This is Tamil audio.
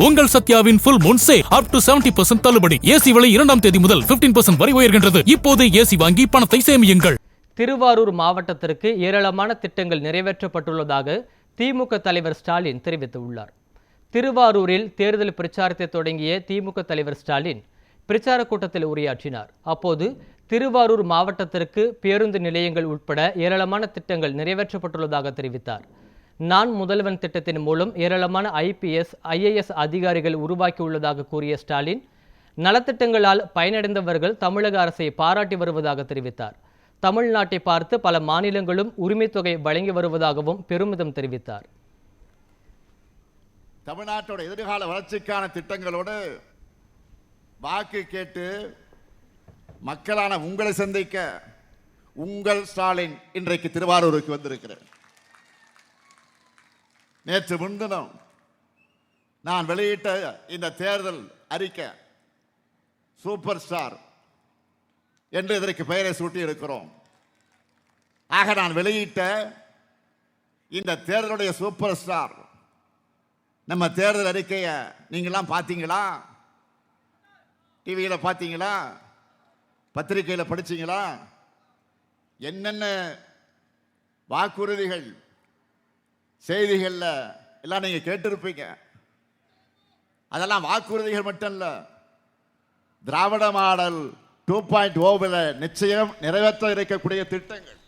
உங்கள் சத்யாவின் full moon sale up to 70% தள்ளுபடி. ஏசி விலை 2ஆம் தேதி முதல் 15% வரை உயர்கின்றது. இப்போதே ஏசி வாங்கி பணத்தை சேமியுங்கள். திருவாரூர் மாவட்டத்திற்கு ஏராளமான திட்டங்கள் நிறைவேற்றப்பட்டுள்ளதாக திமுக தலைவர் ஸ்டாலின் தெரிவித்துள்ளார். திருவாரூரில் தேர்தல் பிரச்சாரத்தை தொடங்கிய திமுக தலைவர் ஸ்டாலின் பிரச்சார கூட்டத்தில் உரையாற்றினார். அப்போது திருவாரூர் மாவட்டத்திற்கு பேருந்து நிலையங்கள் உட்பட ஏராளமான திட்டங்கள் நிறைவேற்றப்பட்டுள்ளதாக தெரிவித்தார். நான் முதல்வன் திட்டத்தின் மூலம் ஏராளமான IPS, IAS அதிகாரிகள் உருவாக்கியுள்ளதாக கூறிய ஸ்டாலின், நலத்திட்டங்களால் பயனடைந்தவர்கள் தமிழக அரசை பாராட்டி வருவதாக தெரிவித்தார். தமிழ்நாட்டை பார்த்து பல மாநிலங்களும் உரிமை தொகை வழங்கி வருவதாகவும் பெருமிதம் தெரிவித்தார். தமிழ்நாட்டோட எதிர்கால வளர்ச்சிக்கான திட்டங்களோடு வாக்கு கேட்டு மக்களான உங்களை சந்திக்க உங்கள் ஸ்டாலின் இன்றைக்கு திருவாரூருக்கு வந்திருக்கிறேன். நேற்று முன்தினம் நான் வெளியிட்ட இந்த தேர்தல் அறிக்கை சூப்பர் ஸ்டார் என்று இதற்கு பெயரை சூட்டி இருக்கிறோம். ஆக நான் வெளியிட்ட இந்த தேர்தலுடைய சூப்பர் ஸ்டார் நம்ம தேர்தல் அறிக்கையை நீங்களாம் பார்த்தீங்களா? டிவியில் பார்த்தீங்களா? பத்திரிகையில் படிச்சீங்களா? என்னென்ன வாக்குறுதிகள் செய்திகளில் எல்லாம் நீங்கள் கேட்டிருப்பீங்க. அதெல்லாம் வாக்குறுதிகள் மட்டும் இல்லை, திராவிட மாடல் 2.0 நிச்சயம் நிறைவேற்ற இருக்கக்கூடிய திட்டங்கள்.